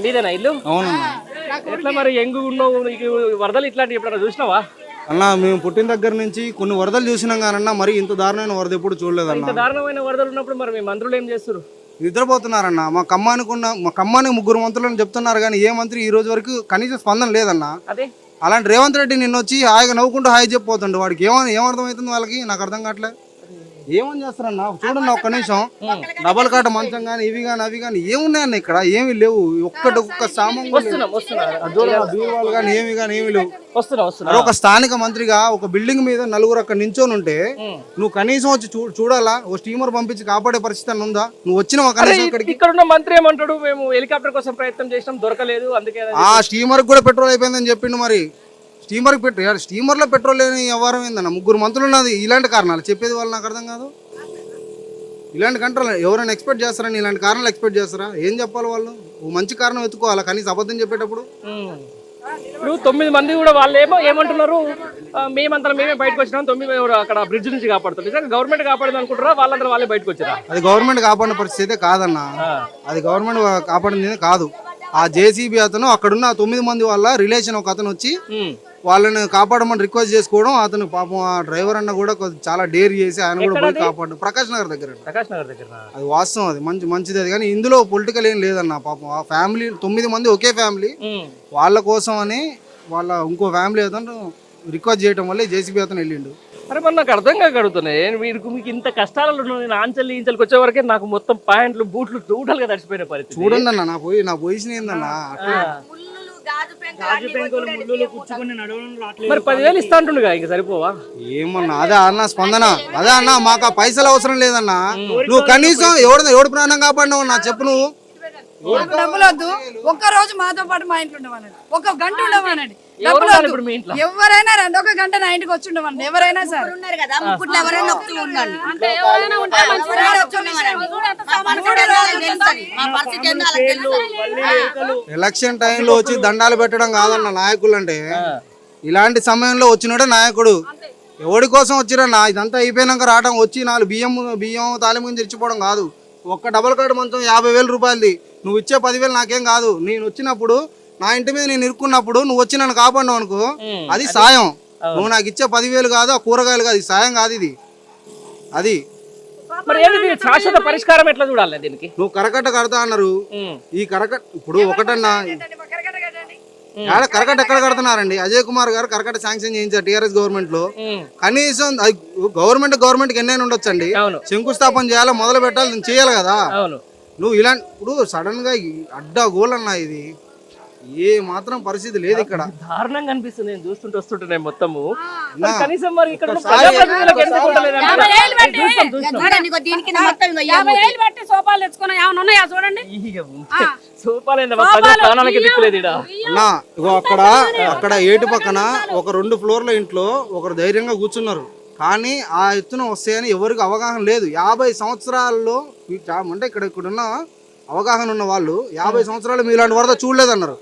మీదేనా ఇల్లు? అవునన్నా. ఎట్లా మరి ఎంగు ఉన్నావు, నీకు వరదలు ఇట్లాంటివి ఎప్పుడైనా చూసినావా? అన్న మేము పుట్టిన దగ్గర నుంచి కొన్ని వరదలు చూసినాం కానన్నా మరి ఇంత దారుణమైన వరద ఎప్పుడు చూడలేదన్న. ఇంత దారుణమైన వరదలు ఉన్నప్పుడు మరి మీ మంత్రులు ఏం చేస్తారు? నిద్రపోతున్నారన్న. మా ఖమ్మానికి 3 మంత్రులని చెప్తున్నారు కానీ ఏ మంత్రి ఈ రోజు వరకు కనీసం స్పందన లేదన్న. అదే అలాంటి రేవంత్ రెడ్డి నిన్న వచ్చి హాయిగా నవ్వుకుంటూ హాయి చెప్పిపోతుండు. వాడికి ఏమర్థమవుతుంది వాళ్ళకి? నాకు అర్థం కావట్లే. ఏమని చేస్తారన్నా చూడండి ఒక్క నిమిషం. డబల్ కాట మంచం కానీ ఇవి కానీ అవి కానీ ఏమున్నాయన్న ఇక్కడ? ఏమి లేవు. ఒక్క సామాన్ బీరువాలు కానీ ఏమి లేవు. ఒక స్థానిక మంత్రిగా ఒక బిల్డింగ్ మీద 4 అక్కడ నించొని ఉంటే నువ్వు కనీసం వచ్చి చూడాలా? ఓ స్టీమర్ పంపించి కాపాడే పరిస్థితి అని ఉందా? నువ్వు వచ్చిన కనీసం ఇక్కడికి. ఇక్కడ ఉన్న మంత్రి ఏమంటాడు, మేము హెలికాప్టర్ కోసం ప్రయత్నం చేసినాం దొరకలేదు, అందుకే ఆ స్టీమర్ కూడా పెట్రోల్ అయిపోయిందని చెప్పిండు. మరి స్టీమర్లో పెట్రోల్ లేని వ్యవహారం ఏందన్న? 3 మంత్రులు ఉన్నది. ఇలాంటి కారణాలు చెప్పేది వాళ్ళు నాకు అర్థం కాదు. ఇలాంటి కంట్రోల్ ఎవరైనా ఎక్స్పెక్ట్ చేస్తారని ఇలాంటి కారణాలు ఎక్స్పెక్ట్ చేస్తారా? ఏం చెప్పాలి వాళ్ళు? మంచి కారణం ఎత్తుకోవాలా కనీసం అబద్ధం చెప్పేటప్పుడు. ఇప్పుడు 9 మంది కూడా వాళ్ళు ఏమంటున్నారు, మేమంతా మేమే బయటకు వచ్చినాం, 9 అక్కడ బ్రిడ్జ్ నుంచి కాపాడుతాం. నిజంగా గవర్నమెంట్ కాపాడదు అనుకుంటారా? వాళ్ళందరూ వాళ్ళే బయటకు వచ్చారా? అది గవర్నమెంట్ కాపాడిన పరిస్థితి అయితే కాదన్న. అది గవర్నమెంట్ కాపాడింది కాదు. ఆ జేసీబీ అతను అక్కడున్న 9 మంది వాళ్ళ రిలేషన్ ఒక అతను వచ్చి వాళ్ళని కాపాడమని రిక్వెస్ట్ చేసుకోవడం. అతను పాపం ఆ డ్రైవర్ అన్న కూడా చాలా డేర్ చేసి ఆయన కూడా పోయి కాపాడు. ప్రకాష్ నగర్ దగ్గర. అది వాస్తవం, అది మంచిది. అది కానీ ఇందులో పొలిటికల్ ఏం లేదన్న. పాపం ఆ ఫ్యామిలీ 9 మంది ఒకే ఫ్యామిలీ, వాళ్ళ కోసం అని వాళ్ళ ఇంకో ఫ్యామిలీ అతను రిక్వెస్ట్ చేయడం వల్ల జేసీబీ అతను వెళ్ళిండు. అరే మరి నాకు అర్థం కాకడుతున్నాయి. మీకు ఇంత కష్టాలలో నేను ఆంచల్ ఈంచల్కి వచ్చే వరకే నాకు మొత్తం ప్యాంట్లు బూట్లు టోటల్గా తడిచిపోయిన పరిస్థితి. చూడండి అన్న నా పొజిషన్ ఏందన్నా. మరి 10,000 ఇస్తా అంటుండగా ఇంకా సరిపోవా? ఏమన్నా అదే అన్న స్పందన. అదే అన్న మాకు ఆ పైసలు అవసరం లేదన్నా. నువ్వు కనీసం ఎవడు ప్రాణం కాపాడినావు నా చెప్పు. నువ్వు డబ్బులు వద్దు, ఒక్క రోజు మాతో పాటు మా ఇంట్లో ఉండమనండి, 1 గంట ఉండమనండి. ఎవరైనా రండి, 1 గంట నా ఇంటికి వచ్చి ఉండమనండి. ఎవరైనా సరే ఎలక్షన్ టైంలో వచ్చి దండాలు పెట్టడం కాదన్న నాయకులు అంటే. ఇలాంటి సమయంలో వచ్చినోడే నాయకుడు. ఎవడి కోసం వచ్చిరన్నా? ఇదంతా అయిపోయినాక రావడం, వచ్చి 4 బియ్యం తాలింపు తెచ్చిపోవడం కాదు. ఒక్క డబల్ కార్డు మంచం 50,000 రూపాయలది. నువ్వు ఇచ్చే 10,000 నాకేం కాదు. నేను వచ్చినప్పుడు నా ఇంటి మీద నేను ఇరుక్కున్నప్పుడు నువ్వు వచ్చి నన్ను కాపాడినావు అనుకో, అది సాయం. నువ్వు నాకు ఇచ్చే 10,000 కాదు, ఆ కూరగాయలు కాదు, సాయం కాదు ఇది. అది శాశ్వత పరిష్కారం ఎట్లా చూడాలి దీనికి? నువ్వు కరకట్ట కడతా అన్నారు. ఈ కరకట్ట ఇప్పుడు ఒకటన్నా కరకట్ట ఎక్కడ కడుతున్నారండి? అజయ్ కుమార్ గారు కరకట్ట శాంక్షన్ చేయించారు టీఆర్ఎస్ గవర్నమెంట్ లో. కనీసం గవర్నమెంట్ ఎన్నైనా ఉండొచ్చండి, శంకుస్థాపన చేయాలి, మొదలు పెట్టాలి, చేయాలి కదా. నువ్వు ఇలాంటి ఇప్పుడు సడన్ గా అడ్డగోలన్నా ఇది ఏ మాత్రం పరిస్థితి లేదు ఇక్కడ. దారుణంగా అనిపిస్తుంది నేను వస్తుంటే మొత్తము. కనీసం అక్కడ ఏటు పక్కన ఒక 2 ఫ్లోర్ల ఇంట్లో ఒకరు ధైర్యంగా కూర్చున్నారు. కానీ ఆ ఎత్తున వస్తాయని ఎవరికి అవగాహన లేదు. 50 సంవత్సరాల్లో అంటే ఇక్కడున్న అవగాహన ఉన్న వాళ్ళు 50 సంవత్సరాలు మీరు ఇలాంటి వరద చూడలేదన్నారు.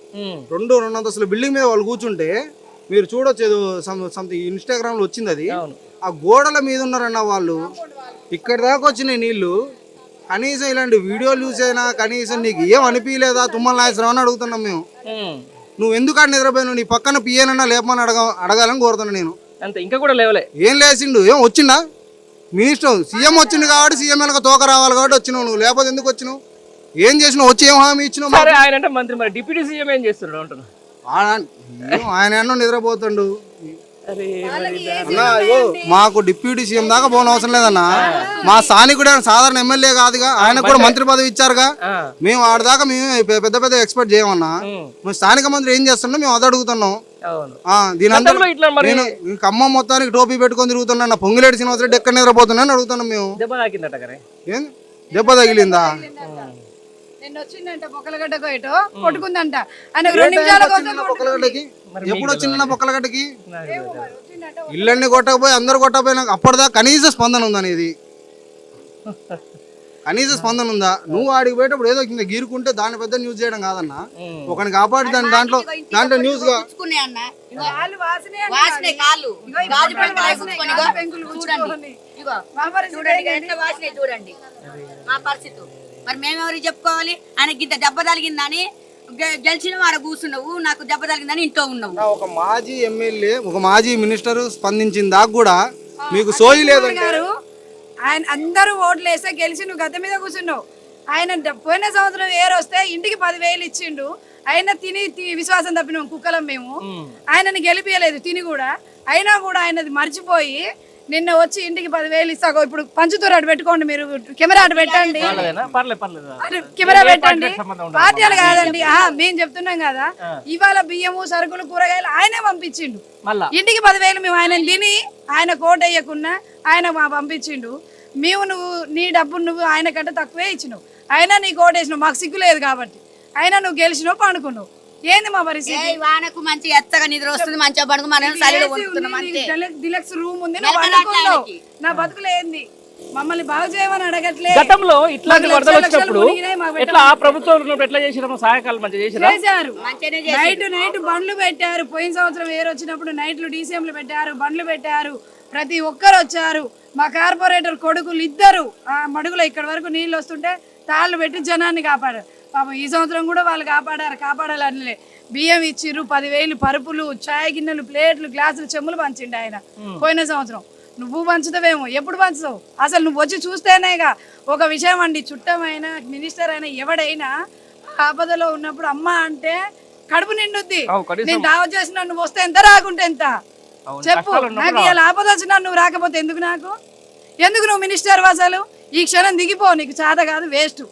2 అంతస్తుల బిల్డింగ్ మీద వాళ్ళు కూర్చుంటే మీరు చూడొచ్చు. ఏదో సంథింగ్ ఇన్స్టాగ్రామ్ లో వచ్చింది అది. ఆ గోడల మీద ఉన్నారన్న వాళ్ళు. ఇక్కడి దాకా వచ్చినాయి నీళ్లు. కనీసం ఇలాంటి వీడియోలు చూసైనా కనీసం నీకు ఏం అనిపించలేదా? తుమ్మల నాగేశ్వరరావు అని అడుగుతున్నాం మేము. నువ్వు ఎందుకు నిద్రపోయావు? నీ పక్కన పియ్యనన్నా లేపమని అడగాలని కోరుతున్నా నేను. అంతే, ఇంకా కూడా లేవలే. ఏం లేచిండు? ఏం వచ్చిందా? మీ ఇష్టం. సీఎం వచ్చింది కాబట్టి సీఎం వెనక తోక రావాలి కాబట్టి వచ్చినావు. నువ్వు లేకపోతే ఎందుకు వచ్చినావు? ఏం చేసినావు? వచ్చి ఏం హామీ ఇచ్చినావు? ఆయన అంటే మంత్రి, మరి డిప్యూటీ సీఎం ఏం చేస్తున్నాడు అంటున్నా? ఆయన ఎన్నో నిద్రపోతుండు. మాకు డిప్యూటీ సీఎం దాకా పోన అవసరం లేదన్నా. మా స్థానికుడు సాధారణ ఎమ్మెల్యే కాదుగా, ఆయనకు కూడా మంత్రి పదవి ఇచ్చారుగా. మేము ఆడదాకా మేము పెద్ద ఎక్స్పెక్ట్ చేయమన్నా. మేము స్థానిక మంత్రి ఏం చేస్తున్నాం మేము అది అడుగుతున్నాం. దీని అందరూ నేను ఖమ్మం మొత్తానికి టోపీ పెట్టుకొని తిరుగుతున్నా. పొంగిలేటి శ్రీనివాసరెడ్డి ఎక్కడ నిద్రపోతున్నా అని అడుగుతున్నాం మేము. ఏం దెబ్బ తగిలిందా? కొట్టుకుందంట. ఎప్పుడు వచ్చిందన్న పొక్కలగడ్డకి? ఇళ్ళన్ని కొట్టకపోయి అందరు కొట్టకపోయినా అప్పటిదాకా కనీస స్పందన ఉందా అనేది? కనీస స్పందన ఉందా? నువ్వు ఆడికి పోయేటప్పుడు ఏదో కింద గీరుకుంటే దాన్ని పెద్ద న్యూస్ చేయడం కాదన్నా. ఒకని కాపాడి దాంట్లో న్యూస్ గా చూడండి మా పరిస్థితి. మరి మేమెవరికి చెప్పుకోవాలి? ఆయనకి ఇంత దెబ్బ తగిలిందని గెలిచిన వాడ కూర్చున్నావు, నాకు దెబ్బ తగిలిందని ఇంట్లో ఉన్నావు. ఒక మాజీ ఎమ్మెల్యే ఒక మాజీ మినిస్టర్ స్పందించిన దాకా కూడా మీకు సోయి లేదంటే ఆయన అందరూ ఓట్లు వేస్తే గెలిచి నువ్వు గత మీద కూర్చున్నావు. ఆయన పోయిన సంవత్సరం వస్తే ఇంటికి 10,000 ఇచ్చిండు. ఆయన తిని విశ్వాసం తప్పినాం కుక్కలం మేము. ఆయనని గెలిపియలేదు తిని కూడా. అయినా కూడా ఆయనది మర్చిపోయి నిన్న వచ్చి ఇంటికి 10,000 ఇస్తా. ఇప్పుడు పంచుతూరు అటు పెట్టుకోండి, మీరు కెమెరా అటు పెట్టండి, కెమెరా పెట్టండి. పార్టీలు కాదండి, మేము చెప్తున్నాం కదా. ఇవాళ బియ్యము సరుకులు కూరగాయలు ఆయనే పంపించిండు ఇంటికి 10,000. మేము ఆయన తిని ఆయన కోట వేయకున్నా ఆయన పంపించిండు. మేము నువ్వు నీ డబ్బును నువ్వు ఆయన కంటే తక్కువే ఇచ్చినావు. అయినా నీకు ఓటేసినావు, మాకు సిగ్గు లేదు కాబట్టి. అయినా నువ్వు గెలిచినావు, పండుకున్నావు. ఏంది మా పరిస్థితి? వానకు మంచిగా ఎత్తగా నిద్ర వస్తుంది, మంచిగా పడుకు మనం సరిలో కొనుక్కున్నాం అంతే. డిలక్స్ రూమ్ ఉంది, నువ్వు పండుకున్నావు. నా బతుకులు ఏంది? మమ్మల్ని బాగు చేయమని అడగట్లేదు. గతంలో ఇట్లాంటి వరదలు వచ్చినప్పుడు ఎట్లా ఆ ప్రభుత్వం ఉన్నప్పుడు ఎట్లా చేసినాము? సహాయకాలు మంచిగా చేశారు. నైట్ బండ్లు పెట్టారు. పోయిన సంవత్సరం వచ్చినప్పుడు నైట్లు డీసీఎంలు పెట్టారు, బండ్లు పెట్టారు. ప్రతి ఒక్కరు వచ్చారు. మా కార్పొరేటర్ కొడుకులు ఇద్దరు ఆ మడుగులో ఇక్కడ వరకు నీళ్ళు వస్తుంటే తాళ్ళు పెట్టి జనాన్ని కాపాడారు. పాపం ఈ సంవత్సరం కూడా వాళ్ళు కాపాడాలని బియ్యం ఇచ్చిర్రు, 10,000 పరుపులు, చాయ్ గిన్నెలు, ప్లేట్లు, గ్లాసులు, చెమ్ములు పంచిండు ఆయన పోయిన సంవత్సరం. నువ్వు పంచుతావేమో, ఎప్పుడు పంచుతావు? అసలు నువ్వు వచ్చి చూస్తేనేగా ఒక విషయం అండి. చుట్టమైనా మినిస్టర్ అయినా ఎవడైనా ఆపదలో ఉన్నప్పుడు అమ్మ అంటే కడుపు నిండుద్ది. నేను దావత్ చేసిన నువ్వు వస్తే ఎంత, రాకుంటే ఎంత చెప్పు. నాకు ఇలా ఆపద వచ్చినా నువ్వు రాకపోతే ఎందుకు? ఎందుకు నువ్వు మినిస్టర్? అసలు ఈ క్షణం దిగిపో, నీకు చేత కాదు, వేస్ట్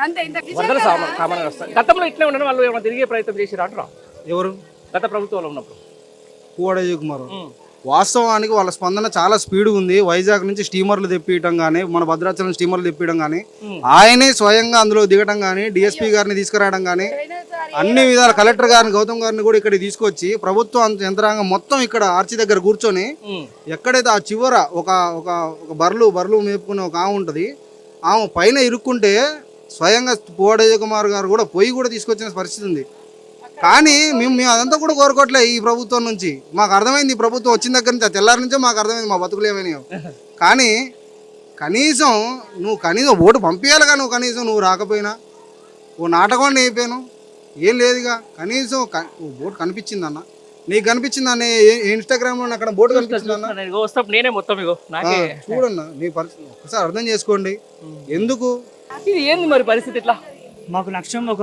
అంతే. గతంలో ఇట్లా ఉండడం వాళ్ళు ఏమైనా తిరిగే ప్రయత్నం చేసిరా అంటారా? ఎవరు గత ప్రభుత్వంలో ఉన్నప్పుడు? పువ్వాడ అజయ్ కుమార్ వాస్తవానికి వాళ్ళ స్పందన చాలా స్పీడ్ ఉంది. వైజాగ్ నుంచి స్టీమర్లు తెప్పియటం కానీ, మన భద్రాచలం స్టీమర్లు తెప్పియడం కానీ, ఆయనే స్వయంగా అందులో దిగటం కానీ, డిఎస్పీ గారిని తీసుకురావడం కానీ, అన్ని విధాల కలెక్టర్ గారిని, గౌతమ్ గారిని కూడా ఇక్కడ తీసుకొచ్చి ప్రభుత్వం యంత్రాంగం మొత్తం ఇక్కడ ఆర్చి దగ్గర కూర్చొని, ఎక్కడైతే ఆ చివర ఒక ఒక ఒక బర్లు మేపుకునే ఒక ఆమె ఉంటుంది, ఆమె పైన ఇరుక్కుంటే స్వయంగా పువ్వాడ అజయ్ కుమార్ గారు కూడా పొయ్యి కూడా తీసుకొచ్చిన పరిస్థితి ఉంది. కానీ మేము అదంతా కూడా కోరుకోవట్లే ఈ ప్రభుత్వం నుంచి. మాకు అర్థమైంది, ఈ ప్రభుత్వం వచ్చిన దగ్గర నుంచి తెల్లారి నుంచే మాకు అర్థమైంది మా బతుకులు ఏమైనాయో. కానీ కనీసం ఓటు పంపించాలి. కానీ నువ్వు రాకపోయినా ఓ నాటకం అయిపోయాను, ఏం లేదుగా. కనీసం బోటు కనిపించింది అన్న, నీకు కనిపించిందన్న ఇన్స్టాగ్రామ్ లో అక్కడ బోటు కనిపించిందన్న, నేనే మొత్తం చూడన్నా. నీ పరిస్థితి ఒకసారి అర్థం చేసుకోండి. ఎందుకు ఇది ఏంది మరి పరిస్థితి? ఇట్లా మాకు నష్టం ఒక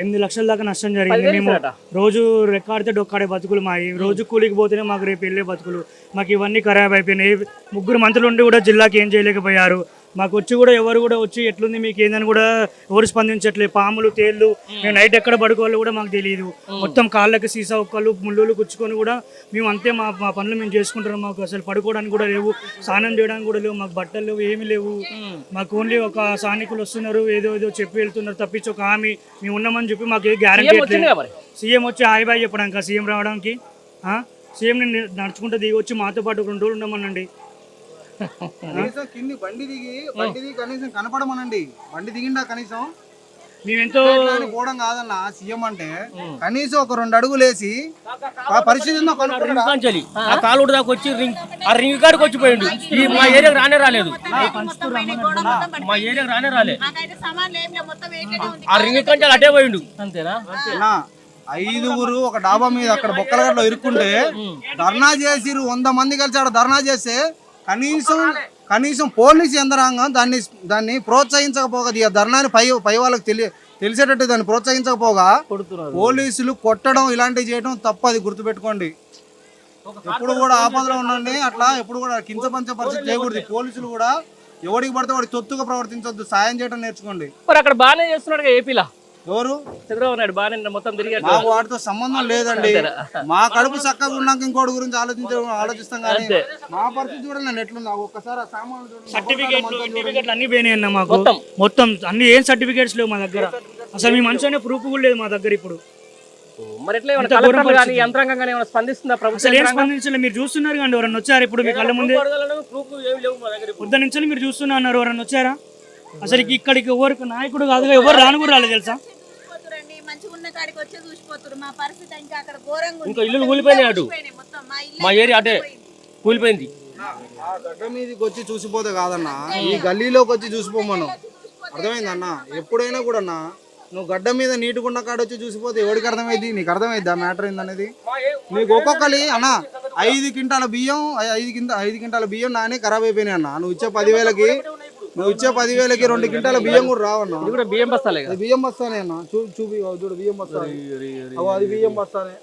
8 లక్షల దాకా నష్టం జరిగింది. మేము రోజు రెక్కాడితే డొక్కాడే బతుకులు మాయి. రోజు కూలికి పోతేనే మాకు రేపు వెళ్ళే బతుకులు. మాకు ఇవన్నీ ఖరాబ్ అయిపోయినాయి. 3 మంత్రులు ఉండి కూడా జిల్లాకి ఏం చేయలేకపోయారు. మాకు వచ్చి కూడా ఎవరు కూడా వచ్చి ఎట్లుంది మీకు ఏందని కూడా ఎవరు స్పందించట్లేదు. పాములు, తేళ్ళు, మేము నైట్ ఎక్కడ పడుకోవాలో కూడా మాకు తెలియదు. మొత్తం కాళ్ళకి సీసా ఒక్కలు, ముళ్ళు గుచ్చుకొని కూడా మేము అంతే మా పనులు మేము చేసుకుంటున్నాం. మాకు అసలు పడుకోవడానికి కూడా లేవు, స్నానం చేయడానికి కూడా లేవు, మాకు బట్టలు లేవు, ఏమీ లేవు. మాకు ఓన్లీ ఒక స్థానికులు వస్తున్నారు, ఏదో చెప్పి వెళ్తున్నారు తప్పించి ఒక హామీ మేము ఉన్నామని చెప్పి మాకు ఏ గ్యారంటీ లేదు. సీఎం వచ్చి హాయ్ బాయ్ చెప్పడానికి, సీఎం రావడానికి సీఎం నడుచుకుంటూ దిగి వచ్చి మాతో పాటు 2 రోజులు ఉండమనండి. బండి దిగి కనీసం కనపడమనండి. బండి దిగిండా కనీసం మేమెంతో పోవడం కాదన్న. సీఎం అంటే కనీసం ఒక 2 అడుగులు వేసి పరిస్థితి కాలుడు దాకా వచ్చి ఆ రింగ్ కాడికి వచ్చిపోయిండు. మా ఏరియాకి రాలేదు. మా ఏరియాకి రాలే. ఆ రింగ్ కంటే అటే పోయిండు. అంతేనా? 5 ఒక డాబా మీద అక్కడ బొక్కలగడ్డలో ఇరుక్కుంటే ధర్నా చేసి 100 మంది కలిసి ఆడ ధర్నా చేస్తే కనీసం పోలీసు యంత్రాంగం దాన్ని ప్రోత్సహించకపోగా, ఈ ధర్నాన్ని పై వాళ్ళకి తెలిసేటట్టు దాన్ని ప్రోత్సహించకపోగా పోలీసులు కొట్టడం ఇలాంటివి చేయడం తప్పది, గుర్తుపెట్టుకోండి. ఎప్పుడు కూడా ఆపదలో ఉండండి. అట్లా ఎప్పుడు కూడా కించపంచ పరిస్థితి చేయకూడదు. పోలీసులు కూడా ఎవడికి పడితే వాడికి తొత్తుగా ప్రవర్తించొద్దు, సాయం చేయడం నేర్చుకోండి. మరి అక్కడ బాగానే చేస్తున్నాడు ఏపీలో ఎవరు? చంద్రబాబు నాయుడు బాగానే మొత్తం తిరిగి. మాకు వాటితో సంబంధం లేదండి. మా కడుపు చక్కగా ఉన్నాక ఇంకోటి గురించి ఆలోచిస్తాం కానీ మా పరిస్థితి కూడా నేను ఎట్లుంది ఒక్కసారి సర్టిఫికేట్లు అన్ని పోయినాయి అన్న. మాకు మొత్తం అన్ని ఏం సర్టిఫికేట్స్ లేవు మా దగ్గర. అసలు మీ మనిషి అనే ప్రూఫ్ కూడా లేదు మా దగ్గర ఇప్పుడు. మరి ఎట్లా యంత్రాంగం స్పందిస్తుందా ప్రభుత్వం? ఏం స్పందించలేదు. మీరు చూస్తున్నారు కానీ ఎవరన్నా వచ్చారు ఇప్పుడు మీ కళ్ళ ముందే? పొద్దు నుంచి మీరు చూస్తున్నారు, ఎవరన్నా వచ్చారా? అసలు ఇక్కడికి ఎవరికి నాయకుడు కాదుగా, ఎవరు రాను కూడా రాలేదు తెలుసా. ఇంకా ఇల్లు కూలిపోయినాయి. అటు మా ఏరియా అటే కూలిపోయింది. గడ్డ మీదకి వచ్చి చూసిపోతే కాదన్నా, ఈ గల్లీలోకి వచ్చి చూసిపోమను. అర్థమైందన్న? ఎప్పుడైనా కూడా నువ్వు గడ్డ మీద నీటుకున్న కాడ వచ్చి చూసిపోతే ఎవరికి అర్థమైంది? నీకు అర్థమైద్ది ఆ మ్యాటర్ ఏందనేది? నీకు ఒక్కొక్కరి అన్న 5 క్వింటాల బియ్యం 5 క్వింటాల బియ్యం నానే ఖరాబ్ అయిపోయినాయి అన్న. నువ్వు ఇచ్చే 10,000కి 2 క్వింటాల బియ్యం కూడా రావన్నా. ఇది కూడా బియ్యం బస్తాలే కదా. అది బియ్యం బస్తానే అన్న. చూపి చూడు బియ్యం బస్తానే. అది బియ్యం బస్తానే.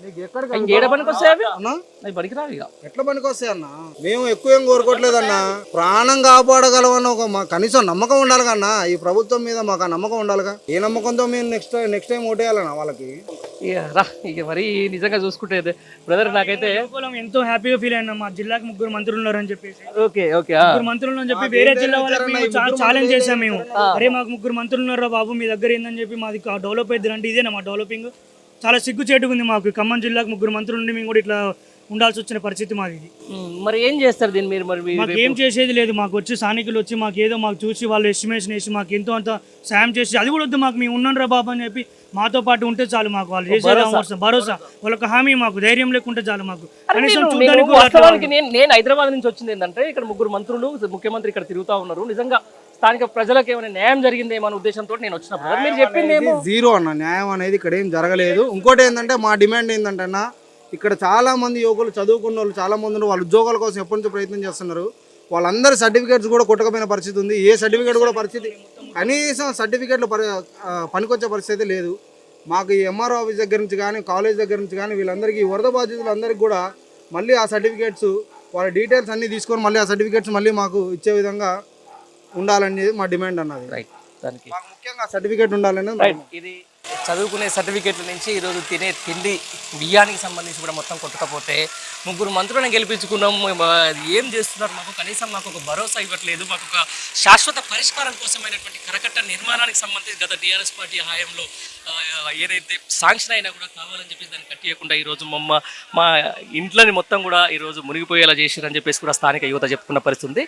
నీకు ఎక్కడ ఇంకేడ పనికి వస్తాయి అవి? అన్న అవి పనికిరావు ఇక. ఎట్లా పనికి వస్తాయి అన్న? మేము ఎక్కువ ఏం కోరుకోవట్లేదన్న. ప్రాణం కాపాడగలమన్న ఒక కనీసం నమ్మకం ఉండాలి కన్నా. ఈ ప్రభుత్వం మీద మాకు ఆ నమ్మకం ఉండాలిగా. ఏ నమ్మకంతో మేము నెక్స్ట్ టైం ఓటేయాలన్నా వాళ్ళకి? ఇక రా ఇక మరి నిజంగా చూసుకుంటే బ్రదర్ నాకైతే ఎంతో హ్యాపీగా ఫీల్ అయినా మా జిల్లాకి 3 మంత్రులు ఉన్నారని చెప్పేసి. ఓకే ఓకే 3 మంత్రులు అని చెప్పి వేరే జిల్లా వాళ్ళకి ఛాలెంజ్ చేసాం మేము. అరే మాకు 3 మంత్రులు ఉన్నారా బాబు మీ దగ్గర ఏందని చెప్పి మాది డెవలప్ అవుతుంది అంటే ఇదేనా మా డెవలపింగ్? చాలా సిగ్గుచేటుగా ఉంది మాకు. ఖమ్మం జిల్లాకు 3 మంత్రులు ఉండి మేము కూడా ఇట్లా ఉండాల్సి వచ్చిన పరిస్థితి మాది ఇది. మరి ఏం చేస్తారు దీన్ని మీరు? మరి మాకు ఏం చేసేది లేదు. మాకు వచ్చి స్థానికులు వచ్చి మాకు ఏదో మాకు చూసి వాళ్ళు ఎస్టిమేషన్ వేసి మాకు ఎంతో అంత సాయం చేసి అది కూడా వద్దు మాకు మేము ఉన్నాం బాబు అని చెప్పి మాతో పాటు ఉంటే చాలు. మాకు వాళ్ళు చేసేది భరోసా వాళ్ళకి హామీ మాకు ధైర్యం లేకుంటే చాలు. మాకు కనీసం చూడడానికి వాస్తవానికి నేను హైదరాబాద్ నుంచి వచ్చింది ఏంటంటే ఇక్కడ 3 మంత్రులు ముఖ్యమంత్రి ఇక్కడ తిరుగుతా ఉన్నారు. నిజంగా స్థానిక ప్రజలకు ఏమైనా న్యాయం జరిగిందేమో అనే ఉద్దేశంతో నేను వచ్చినప్పుడు మీరు చెప్పింది జీరో అన్న. న్యాయం అనేది ఇక్కడ ఏం జరగలేదు. ఇంకోటి ఏంటంటే మా డిమాండ్ ఏంటంటే అన్న, ఇక్కడ చాలా మంది యువకులు చదువుకున్న వాళ్ళు చాలా మంది ఉన్నారు. వాళ్ళ ఉద్యోగాల కోసం ఎప్పటి నుంచో ప్రయత్నం చేస్తున్నారు. వాళ్ళందరి సర్టిఫికేట్స్ కూడా కొట్టకపోయిన పరిస్థితి ఉంది. ఏ సర్టిఫికేట్ కూడా పరిస్థితి కనీసం సర్టిఫికేట్లు పనికొచ్చే పరిస్థితి లేదు. మాకు ఈ ఎంఆర్ఓ ఆఫీస్ దగ్గర నుంచి కానీ కాలేజ్ దగ్గర నుంచి కానీ వీళ్ళందరికీ వరద బాధితులందరికీ కూడా మళ్ళీ ఆ సర్టిఫికేట్స్ వాళ్ళ డీటెయిల్స్ అన్నీ తీసుకొని మళ్ళీ ఆ సర్టిఫికేట్స్ మళ్ళీ మాకు ఇచ్చే విధంగా ఉండాలనేది మా డిమాండ్ అన్నది. రైట్ దానికి మాకు ముఖ్యంగా సర్టిఫికేట్ ఉండాలనేది. ఇది చదువుకునే సర్టిఫికేట్ల నుంచి ఈరోజు తినే తిండి బియ్యానికి సంబంధించి కూడా మొత్తం కొట్టకపోతే 3 మంత్రులను గెలిపించుకున్నాం. ఏం చేస్తున్నారు? కనీసం మాకు ఒక భరోసా ఇవ్వట్లేదు. మాకు ఒక శాశ్వత పరిష్కారం కోసమైనటువంటి కరకట్ట నిర్మాణానికి సంబంధించి గత టీఆర్ఎస్ పార్టీ హయాంలో ఏదైతే శాంక్షన్ అయినా కూడా కావాలని చెప్పేసి దాన్ని కట్టియకుండా ఈరోజు మా ఇంట్లోని మొత్తం కూడా ఈరోజు మునిగిపోయేలా చేసిరని చెప్పేసి కూడా స్థానిక యువత చెప్పుకున్న పరిస్థితి ఉంది.